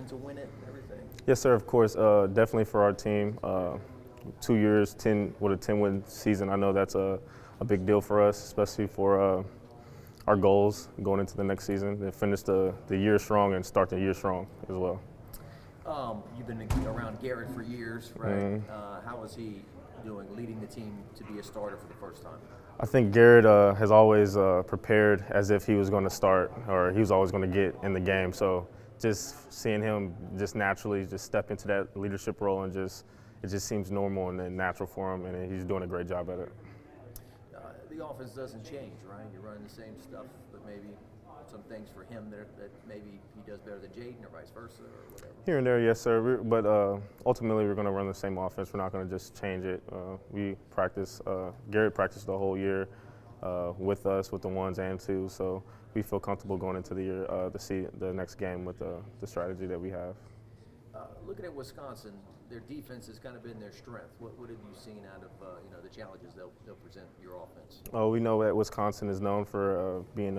to win it and everything? Yes, sir. Of course, definitely for our team. 2 years, 10 with a 10-win season. I know that's a big deal for us, especially for our goals going into the next season. To finish the year strong and start the year strong as well. You've been around Garrett for years, right? Mm-hmm. How is he doing, leading the team to be a starter for the first time? I think Garrett has always prepared as if he was going to start or he was always going to get in the game. So just seeing him just naturally just step into that leadership role and it just seems normal and natural for him, and he's doing a great job at it. The offense doesn't change, right? You're running the same stuff, but maybe some things for him that maybe he does better than Jaden or vice versa or whatever. Here and there, yes, sir. But ultimately, we're going to run the same offense. We're not going to just change it. We practice. Garrett practiced the whole year with us, with the ones and twos. So we feel comfortable going into the year to see the next game with the strategy that we have. Looking at Wisconsin, their defense has kind of been their strength. What have you seen out of the challenges they'll present your offense? We know that Wisconsin is known for being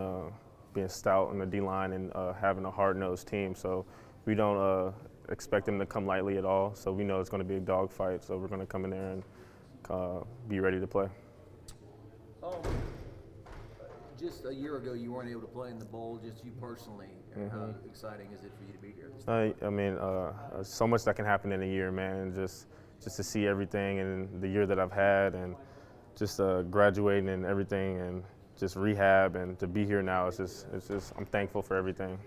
stout on the D-line and having a hard-nosed team. So we don't expect them to come lightly at all. So we know it's going to be a dogfight. So we're going to come in there and be ready to play. Just a year ago, you weren't able to play in the bowl. Just you personally, how exciting is it for you to be here? I mean, so much that can happen in a year, man. And just to see everything and the year that I've had, and just graduating and everything, and just rehab, and to be here now, it's just I'm thankful for everything.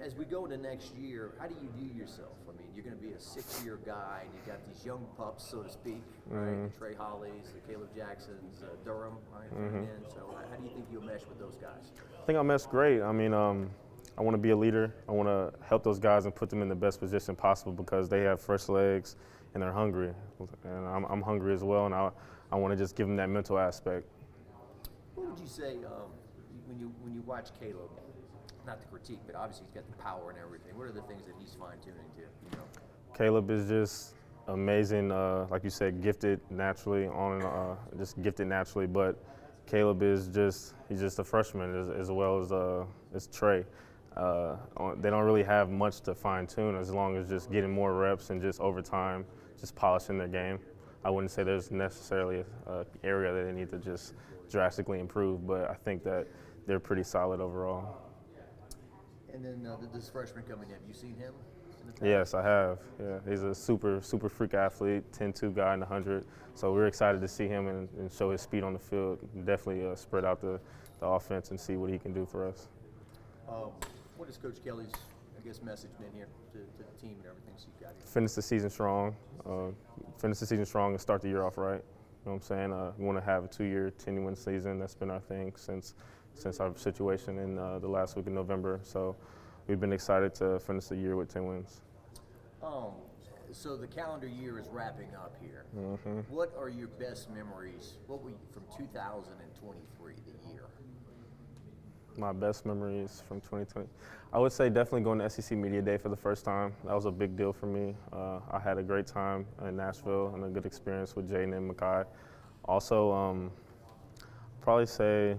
As we go into next year, how do you view yourself? I mean, you're going to be a 6-year guy, and you've got these young pups, so to speak, right? The Trey Hollies, the Caleb Jacksons, Durham, right? So how do you think you'll mesh with those guys? I think I'll mesh great. I mean, I want to be a leader. I want to help those guys and put them in the best position possible because they have fresh legs and they're hungry, and I'm hungry as well, and I want to just give them that mental aspect. What would you say when you watch Caleb? Not to critique, but obviously he's got the power and everything. What are the things that he's fine-tuning to? You know? Caleb is just amazing. Like you said, gifted naturally, just gifted naturally. But Caleb is he's just a freshman as well as Trey. They don't really have much to fine-tune as long as just getting more reps and just over time, just polishing their game. I wouldn't say there's necessarily an area that they need to just drastically improve, but I think that they're pretty solid overall. And then this freshman coming in, have you seen him in the past? Yes, I have. Yeah, he's a super freak athlete, 10-2 guy in the 100. So we're excited to see him and show his speed on the field. Definitely spread out the offense and see what he can do for us. What is Coach Kelly's, message been here to the team and everything so you've got here? Finish the season strong. And start the year off right. You know what I'm saying? We want to have a 2-year, 10-win season. That's been our thing since our situation in the last week of November. So we've been excited to finish the year with 10 wins. So the calendar year is wrapping up here. What are your best memories from 2023, the year? My best memories from 2020. I would say definitely going to SEC Media Day for the first time. That was a big deal for me. I had a great time in Nashville and a good experience with Jaden and Makai. Also, probably say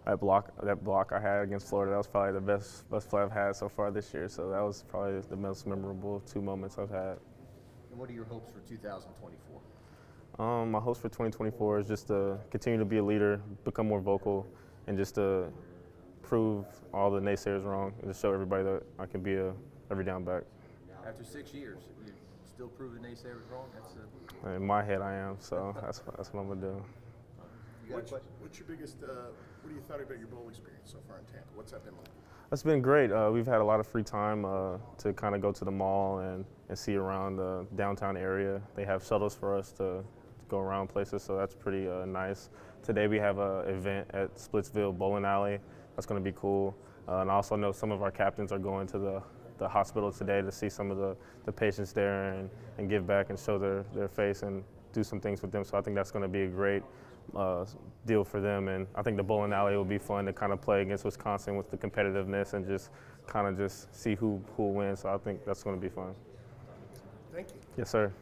that block I had against Florida, that was probably the best play I've had so far this year. So that was probably the most memorable 2 moments I've had. And what are your hopes for 2024? My hopes for 2024 is just to continue to be a leader, become more vocal, and just to prove all the naysayers wrong and to show everybody that I can be a every down back. After 6 years, you still prove the naysayers wrong? In my head, I am. So that's what I'm gonna do. What's your biggest? What do you thought about your bowl experience so far in Tampa? What's that been like? It's been great. We've had a lot of free time to kind of go to the mall and see around the downtown area. They have shuttles for us to go around places, so that's pretty nice. Today we have an event at Splitsville Bowling Alley. That's going to be cool. And I also know some of our captains are going to the hospital today to see some of the patients there and give back and show their face and do some things with them. So I think that's going to be a great deal for them, and I think the bowling alley will be fun to kind of play against Wisconsin with the competitiveness and just kind of see who will win. So I think that's going to be fun. Thank you. Yes, sir.